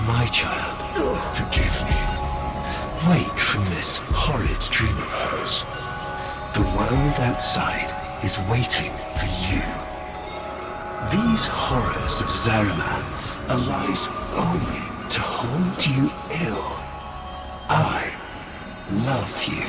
My child, forgive me. Wake from this horrid dream of hers. The world outside is waiting for you. These horrors of Zariman are lies only to hold you ill. I love you.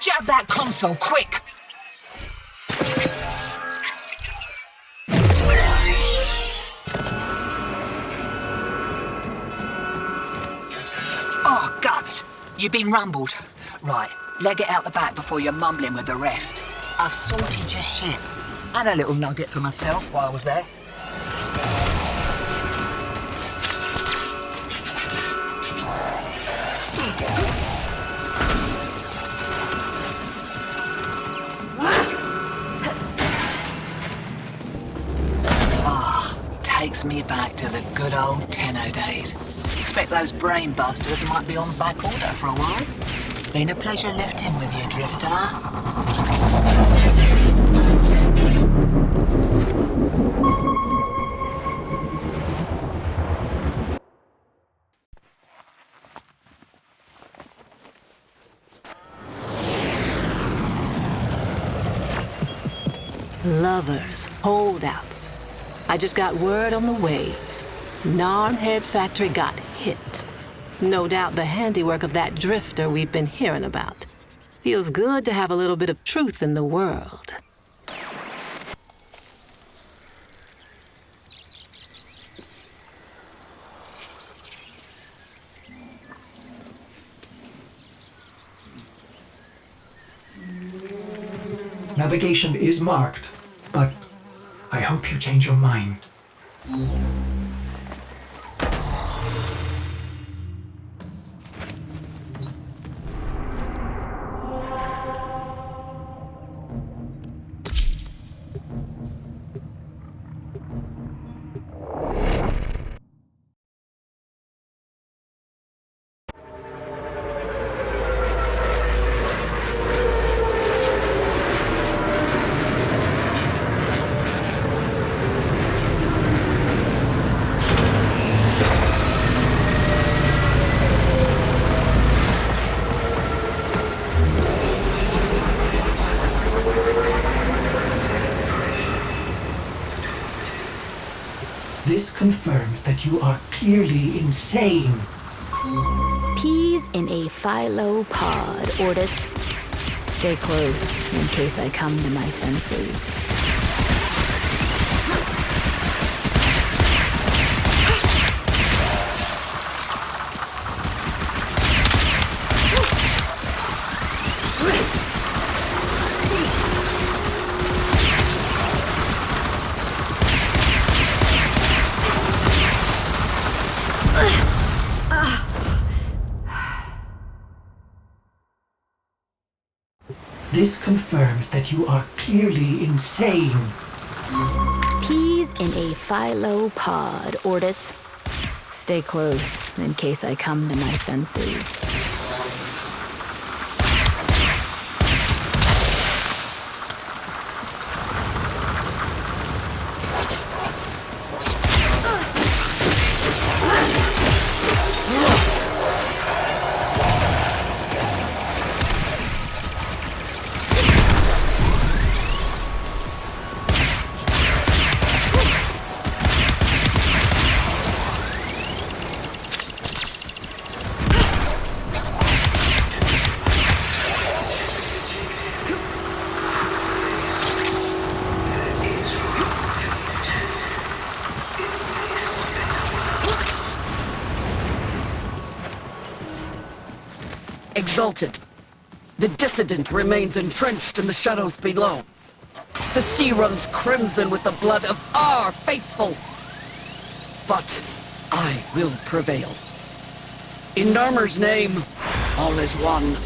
Jab that console, quick! Oh, guts! You've been rumbled. Right, leg it out the back before you're mumbling with the rest. I've sorted your shit. And a little nugget for myself while I was there. Takes me back to the good old Tenno days. Expect those brain busters might be on back order for a while. Been a pleasure lifting with you, Drifter. Lovers, holdouts. I just got word on the wave. Gnarhead Factory got hit. No doubt the handiwork of that drifter we've been hearing about. Feels good to have a little bit of truth in the world. Navigation is marked, but I hope you change your mind. This confirms that you are clearly insane. Peas in a phylopod, Ortis. Stay close in case I come to my senses. This confirms that you are clearly insane. Peas in a philo pod, Ortis. Stay close in case I come to my senses. Exalted. The dissident remains entrenched in the shadows below. The sea runs crimson with the blood of our faithful. But I will prevail. In Narmer's name, all is one.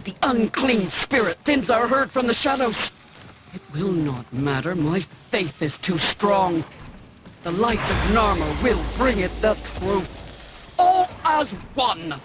The unclean spirit thins our herd from the shadows. It will not matter. My faith is too strong. The light of Narmer will bring it the truth. All as one.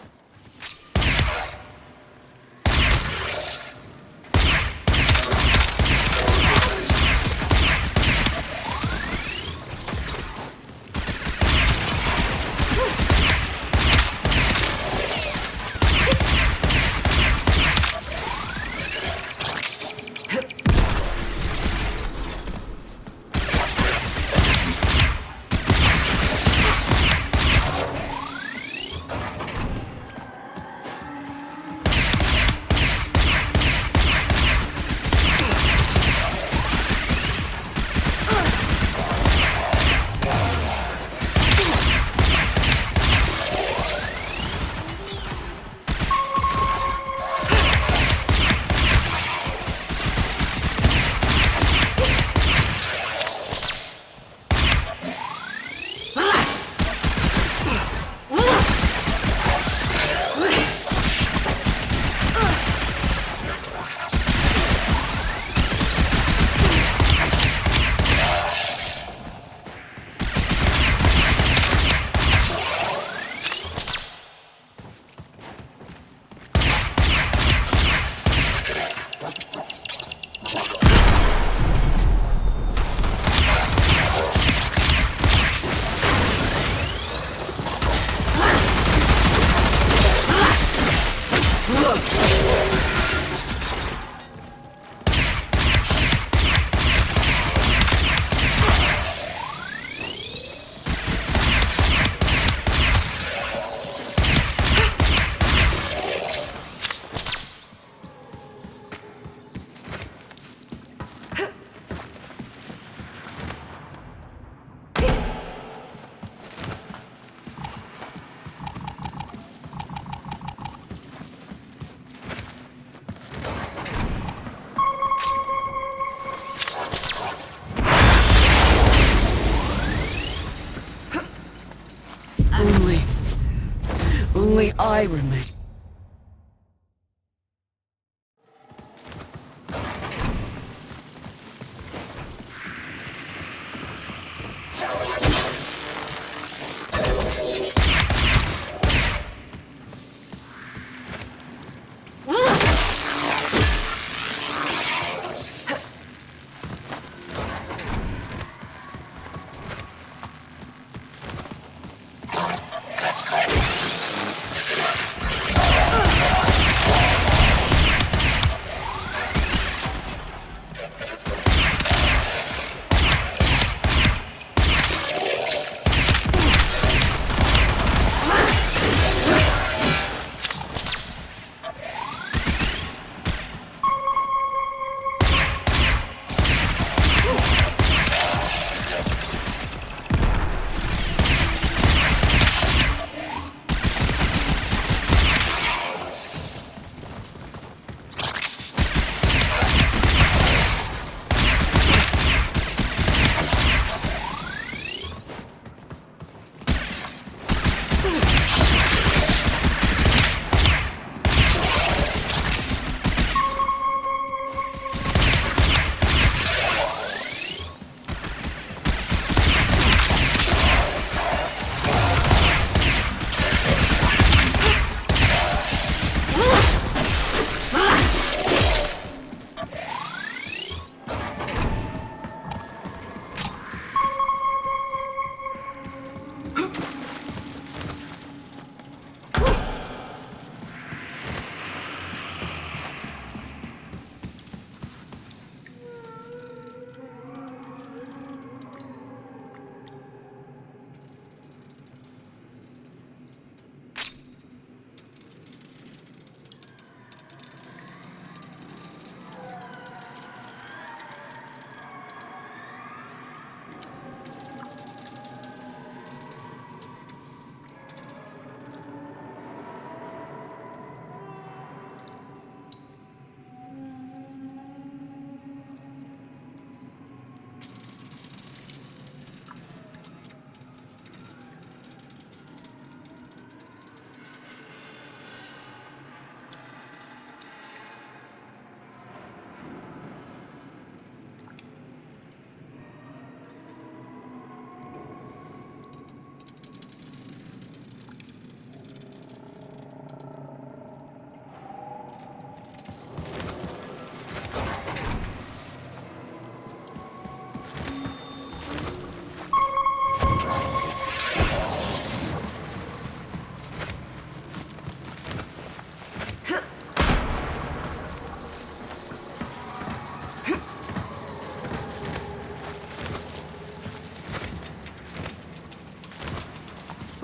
Only I remain.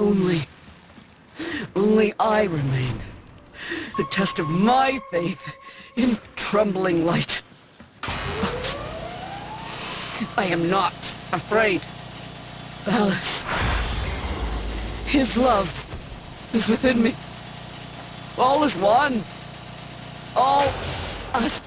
Only... only I remain. The test of my faith in trembling light. But I am not afraid. Alice. His love is within me. All is one. All us.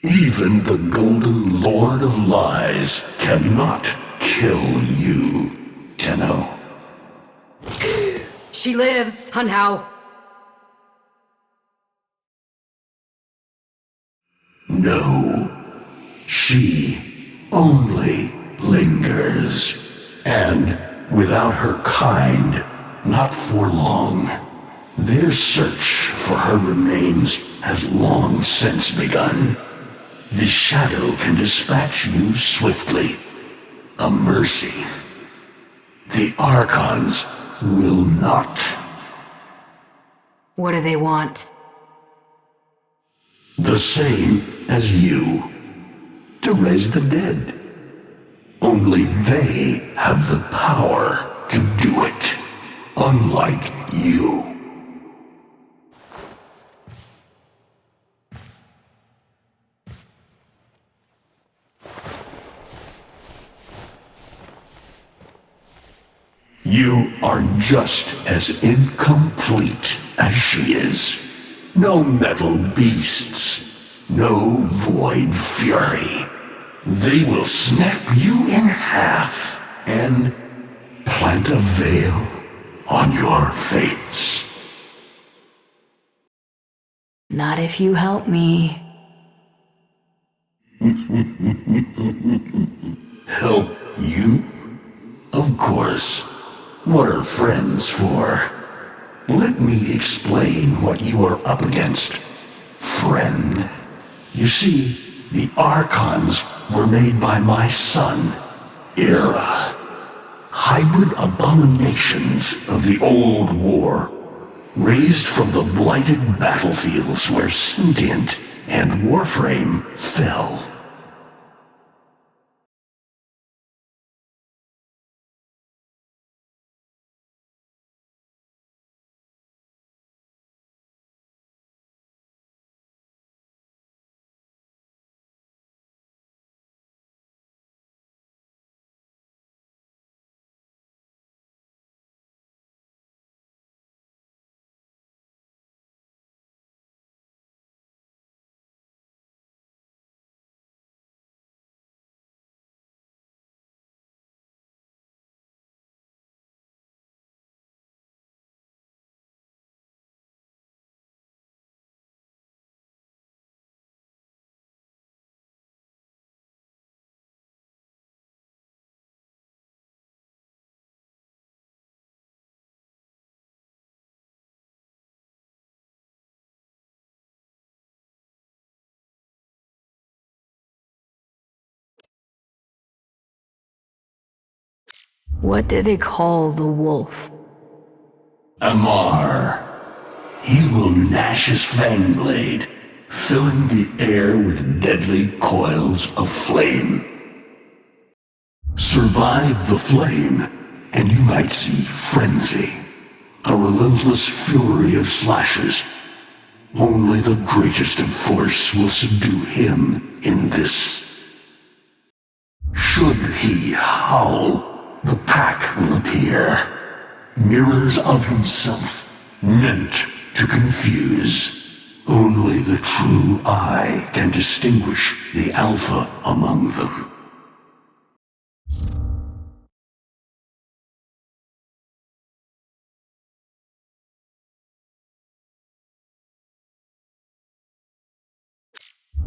Even the Golden Lord of Lies cannot kill you, Tenno. She lives, Hunhow. No, she only lingers. And without her kind, not for long. Their search for her remains has long since begun. The shadow can dispatch you swiftly. A mercy. The Archons will not. What do they want? The same as you. To raise the dead. Only they have the power to do it. Unlike you. You are just as incomplete as she is. No metal beasts, no void fury. They will snap you in half and plant a veil on your face. Not if you help me. Help you? Of course. What are friends for? Let me explain what you are up against, friend. You see, the Archons were made by my son, Era. Hybrid abominations of the old war, raised from the blighted battlefields where Sentient and Warframe fell. What do they call the wolf? Amar. He will gnash his fang blade, filling the air with deadly coils of flame. Survive the flame, and you might see frenzy, a relentless fury of slashes. Only the greatest of force will subdue him in this. Should he howl, the pack will appear. Mirrors of himself, meant to confuse. Only the true eye can distinguish the alpha among them.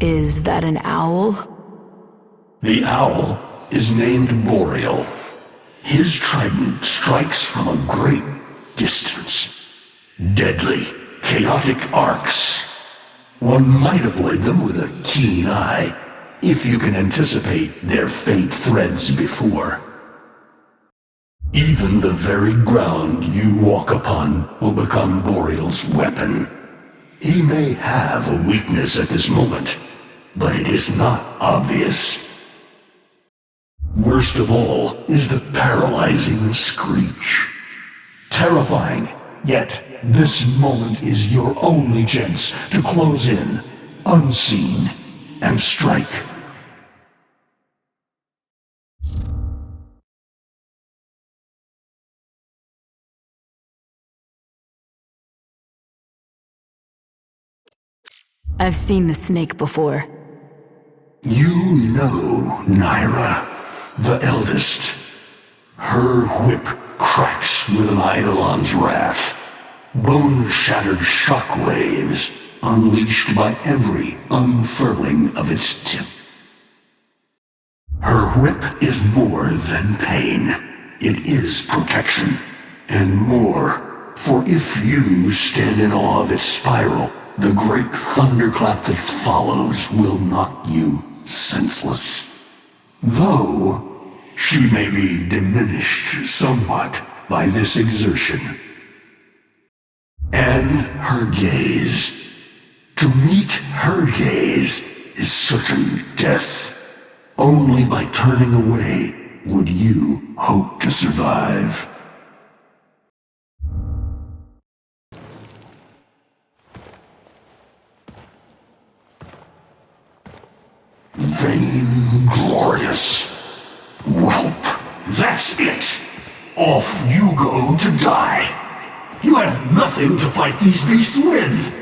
Is that an owl? The owl is named Boreal. His trident strikes from a great distance. Deadly, chaotic arcs. One might avoid them with a keen eye, if you can anticipate their faint threads before. Even the very ground you walk upon will become Boreal's weapon. He may have a weakness at this moment, but it is not obvious. Worst of all is the paralyzing screech. Terrifying, yet this moment is your only chance to close in, unseen, and strike. I've seen the snake before. You know Naira, the eldest. Her whip cracks with an Eidolon's wrath. Bone-shattered shockwaves unleashed by every unfurling of its tip. Her whip is more than pain. It is protection, and more. For if you stand in awe of its spiral, the great thunderclap that follows will knock you senseless. Though she may be diminished somewhat by this exertion. And her gaze. To meet her gaze is certain death. Only by turning away would you hope to survive. Vainglorious. Whelp, that's it. Off you go to die. You have nothing to fight these beasts with.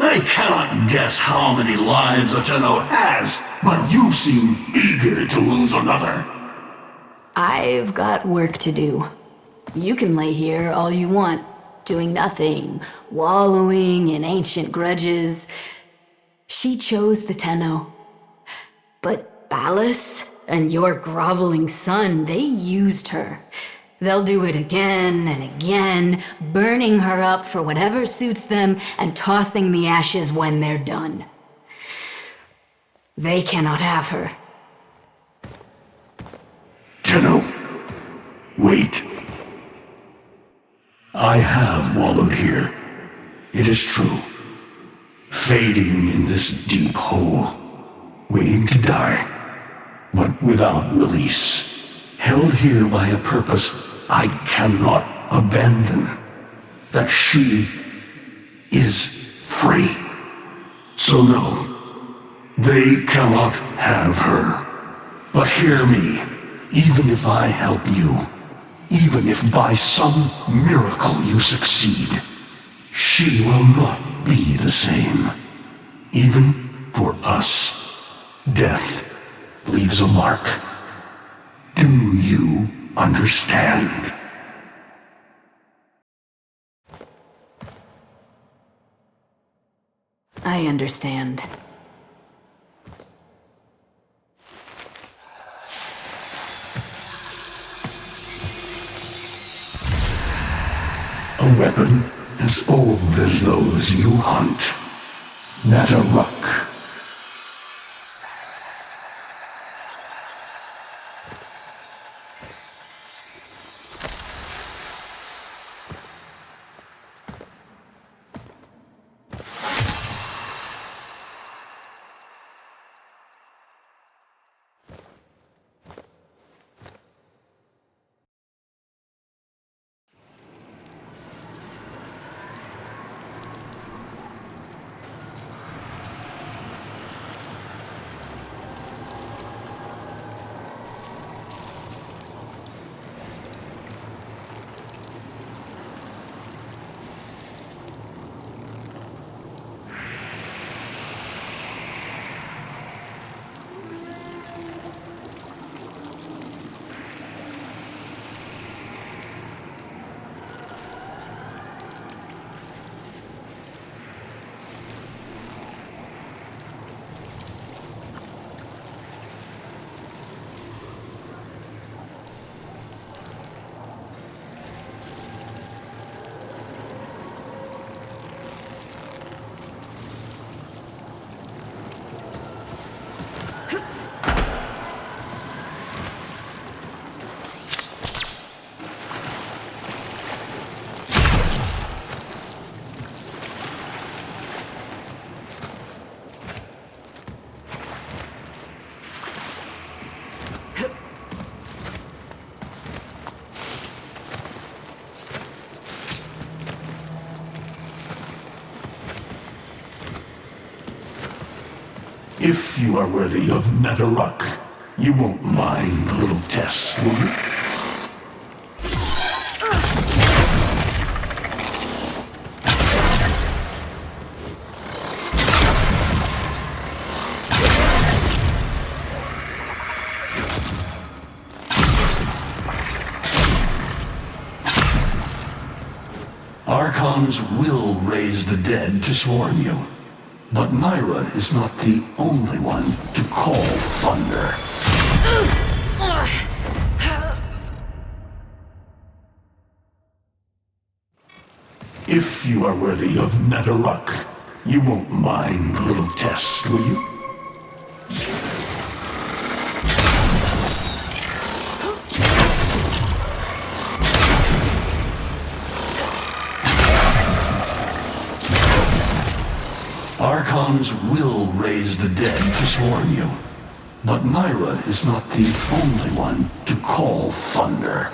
I cannot guess how many lives a Tenno has, but you seem eager to lose another. I've got work to do. You can lay here all you want, doing nothing, wallowing in ancient grudges. She chose the Tenno. But Ballas and your groveling son, they used her. They'll do it again and again, burning her up for whatever suits them and tossing the ashes when they're done. They cannot have her. Tenno, wait. I have wallowed here. It is true. Fading in this deep hole, waiting to die, but without release. Held here by a purpose I cannot abandon. That she is free. So no, they cannot have her. But hear me, even if I help you, even if by some miracle you succeed, she will not be the same. Even for us, death leaves a mark. Do you understand? I understand. A weapon as old as those you hunt. Nataruk. If you are worthy of Netherruck, you won't mind the little test, will you? Archons will raise the dead to swarm you. But Myra is not the only one to call thunder. If you are worthy of Netherruck, you won't mind the little test, will you? Archons will raise the dead to swarm you. But Myra is not the only one to call thunder.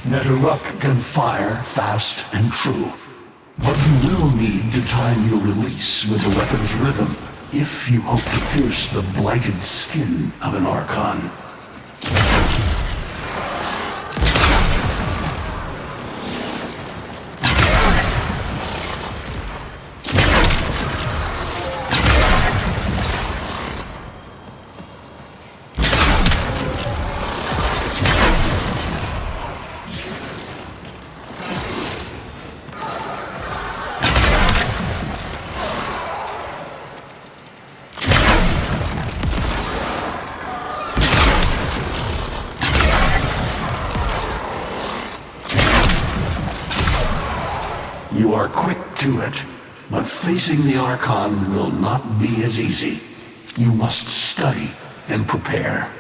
Netherruck can fire fast and true, but you will need to time your release with the weapon's rhythm if you hope to pierce the blighted skin of an Archon. You are quick to it, but facing the Archon will not be as easy. You must study and prepare.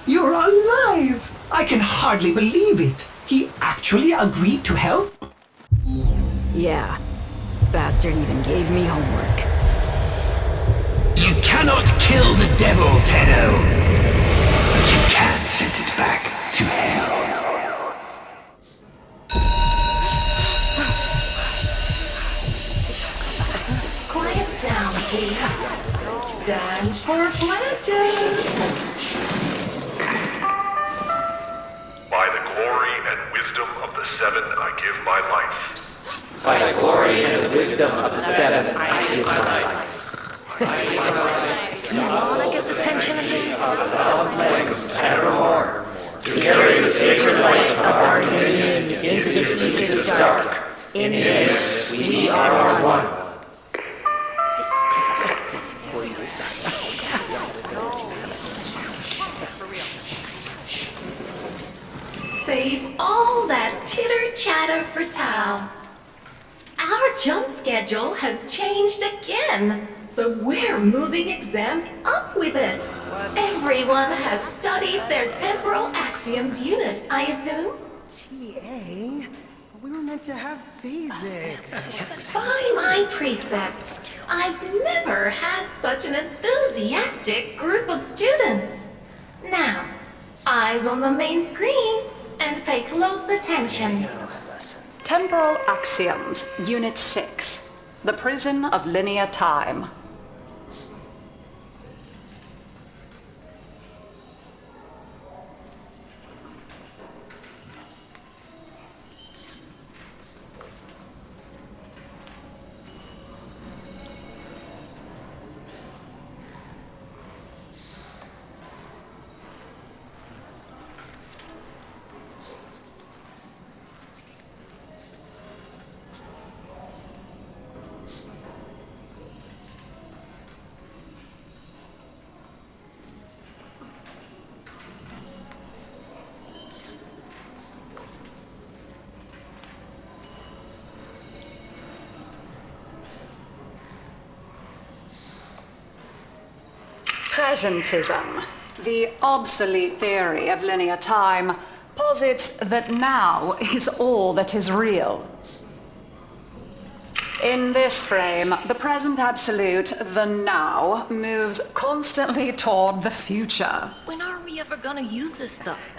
You're alive! I can hardly believe it. He actually agreed to help? Yeah. Bastard even gave me homework. You cannot kill the devil, Tenno. But you can send it back to hell. Quiet down, please. Stand for pledges. By the glory and wisdom of the Seven, I give my life. By the glory and the wisdom of the Seven, I give my life. You wanna get the tension again? Of the thousand legs evermore, to carry the sacred light of our dominion into the deepest dark. In this, we are one. Save all that chitter-chatter for Tao. Our jump schedule has changed again, so we're moving exams up with it. Everyone has studied their temporal axioms unit, I assume? TA? We were meant to have physics. By my precept, I've never had such an enthusiastic group of students. Now, eyes on the main screen and pay close attention. Temporal Axioms, Unit 6. The Prison of Linear Time. Presentism, the obsolete theory of linear time, posits that now is all that is real. In this frame, the present absolute, the now, moves constantly toward the future. When are we ever gonna use this stuff?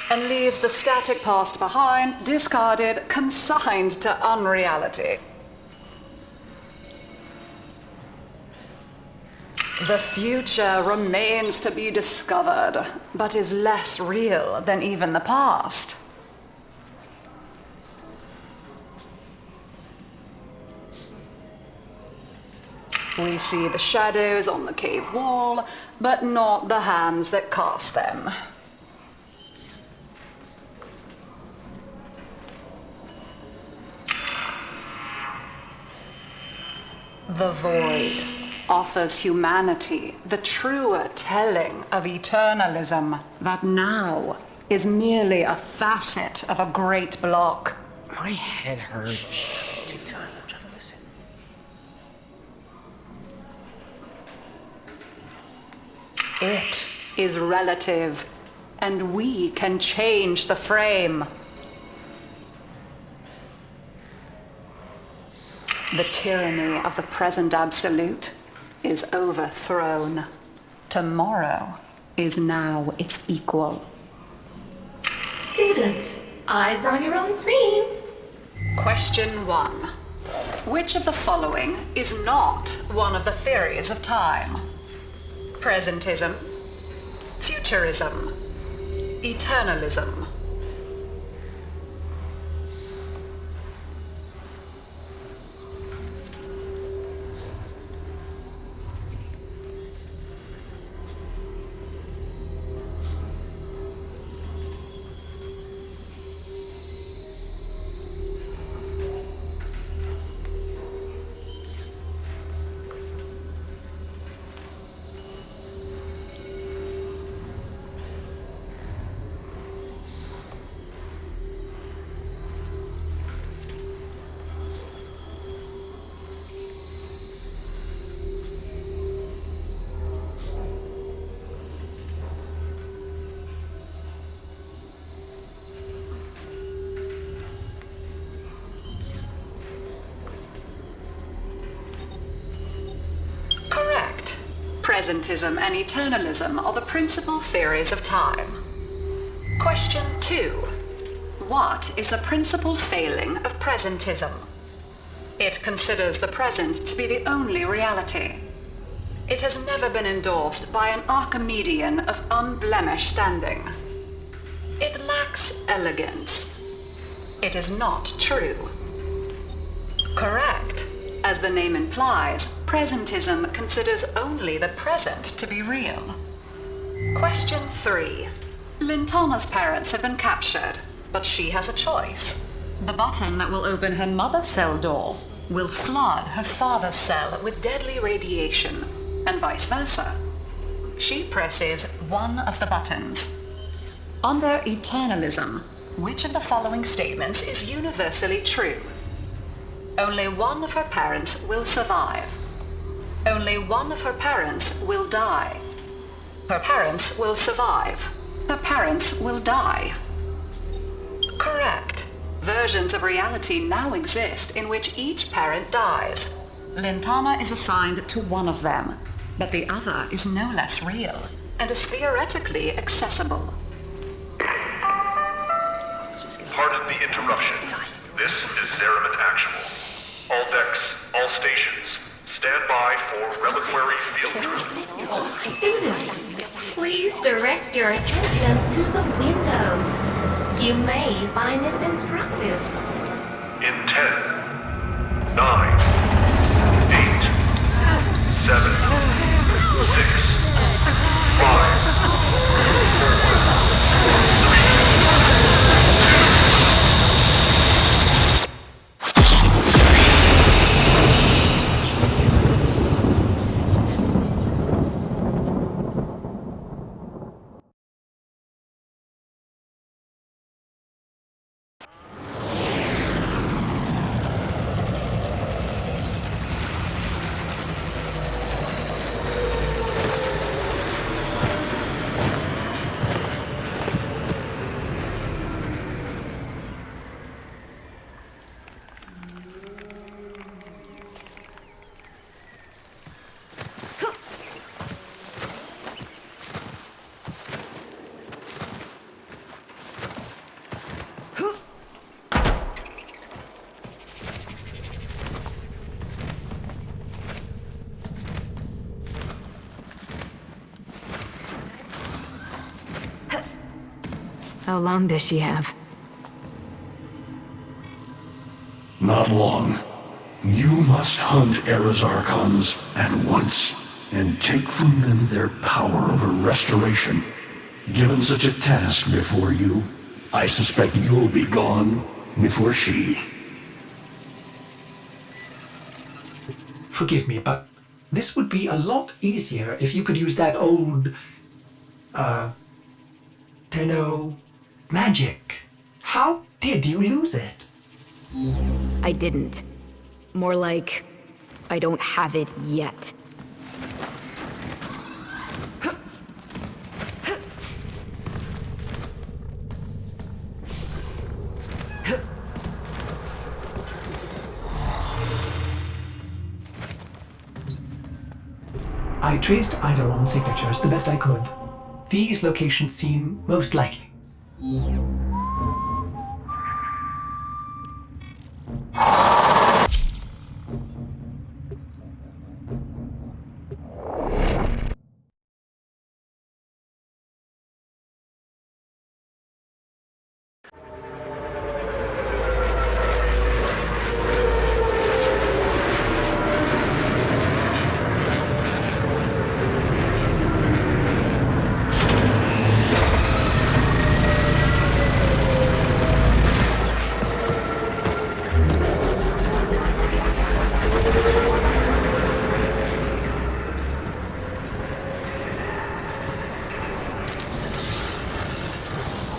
And leaves the static past behind, discarded, consigned to unreality. The future remains to be discovered, but is less real than even the past. We see the shadows on the cave wall, but not the hands that cast them. The void offers humanity the truer telling of eternalism that now is merely a facet of a great block. My head hurts. It is relative, and we can change the frame. The tyranny of the present absolute is overthrown. Tomorrow is now its equal. Students, eyes on your own screen. Question 1. Which of the following is not one of the theories of time? Presentism, futurism, eternalism. Correct. Presentism and eternalism are the principal theories of time. Question 2. What is the principal failing of presentism? It considers the present to be the only reality. It has never been endorsed by an Archimedean of unblemished standing. It lacks elegance. It is not true. Correct. As the name implies, presentism considers only the present to be real. Question 3. Lintana's parents have been captured, but she has a choice. The button that will open her mother's cell door will flood her father's cell with deadly radiation, and vice versa. She presses one of the buttons. Under eternalism, which of the following statements is universally true? Only one of her parents will survive. Only one of her parents will die. Her parents will survive. Her parents will die. Correct. Versions of reality now exist in which each parent dies. Lintana is assigned to one of them, but the other is no less real and is theoretically accessible. Pardon the interruption. This is Zeraman Actual. All decks, all stations, stand by for reliquary field trip. Students, please direct your attention to the windows. You may find this instructive. In 10, 9, 8, 7, 6, 5, 4, 3, 2, How long does she have? Not long. You must hunt Era's Archons at once, and take from them their power over restoration. Given such a task before you, I suspect you'll be gone before she. Forgive me, but this would be a lot easier if you could use that old, Tenno magic. How did you lose it? I didn't. More like, I don't have it yet. I traced Eidolon's signatures the best I could. These locations seem most likely.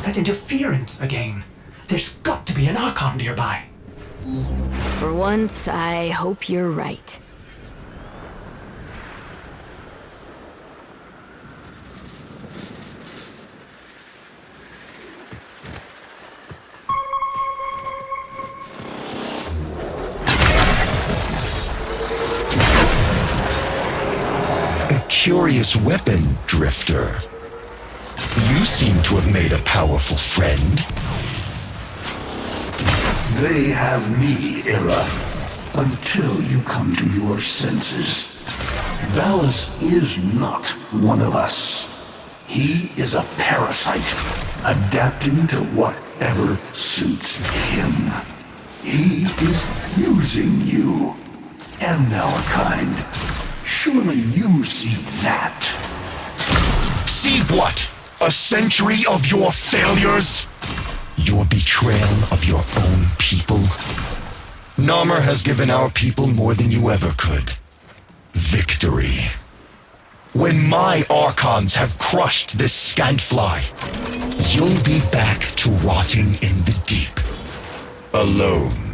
That interference again. There's got to be an Archon nearby. For once, I hope you're right. A curious weapon, Drifter. You seem to have made a powerful friend. They have me, Era, until you come to your senses. Ballas is not one of us. He is a parasite, adapting to whatever suits him. He is using you, and our kind. Surely you see that. See what? A century of your failures? Your betrayal of your own people? Narmer has given our people more than you ever could. Victory. When my Archons have crushed this scantfly, you'll be back to rotting in the deep. Alone.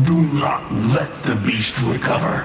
Do not let the beast recover.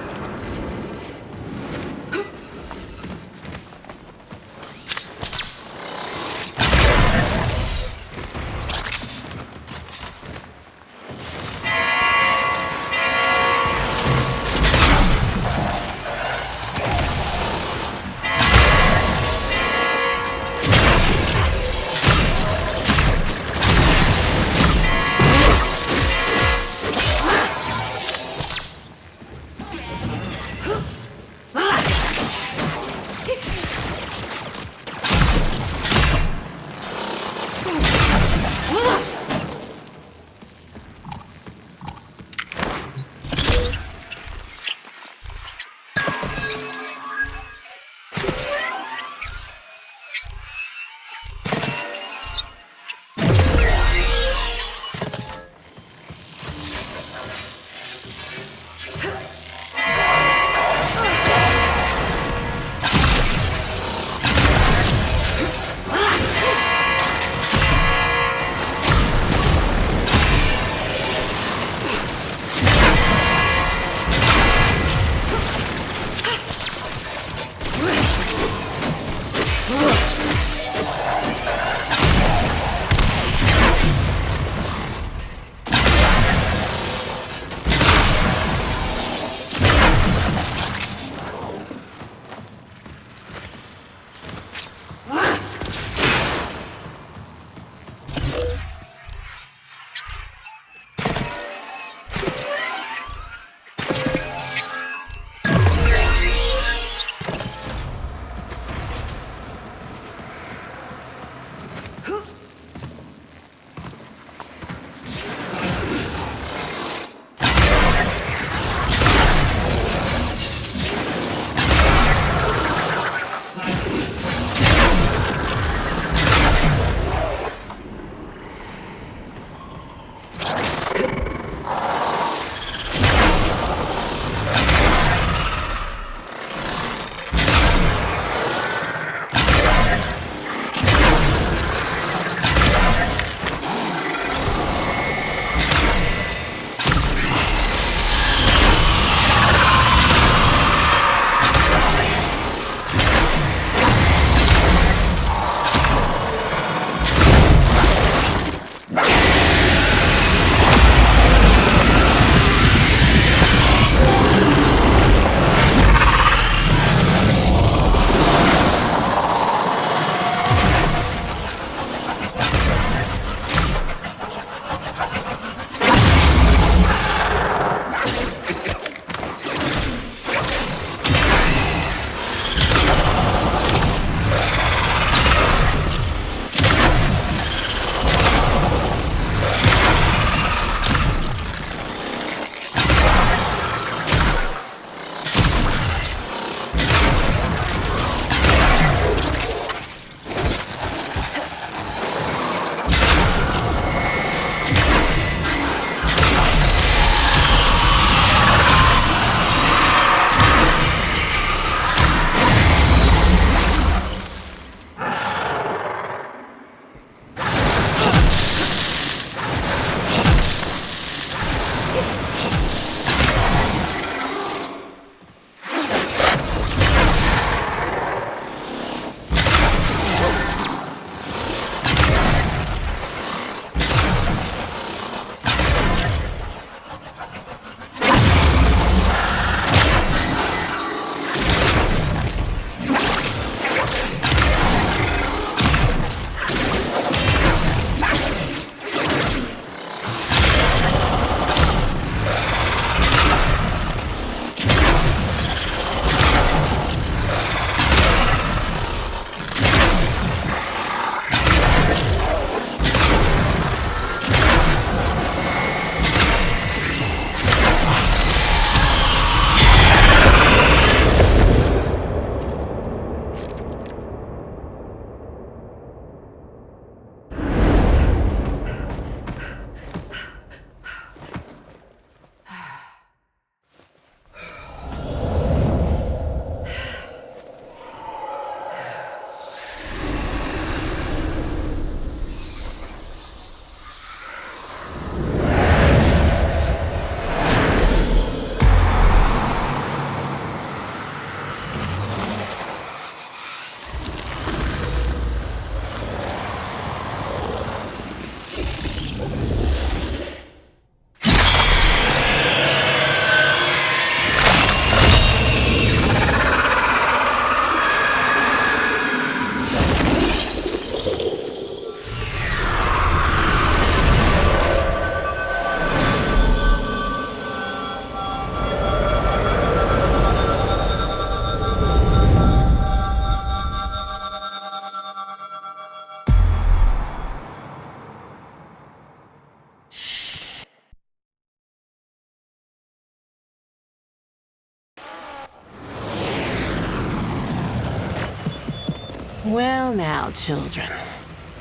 Well now, children.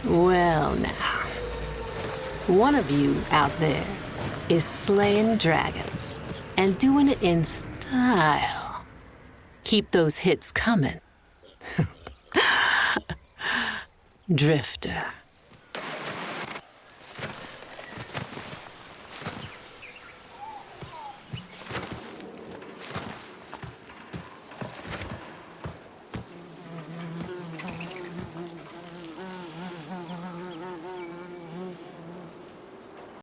Well now. One of you out there is slaying dragons and doing it in style. Keep those hits coming. Drifter.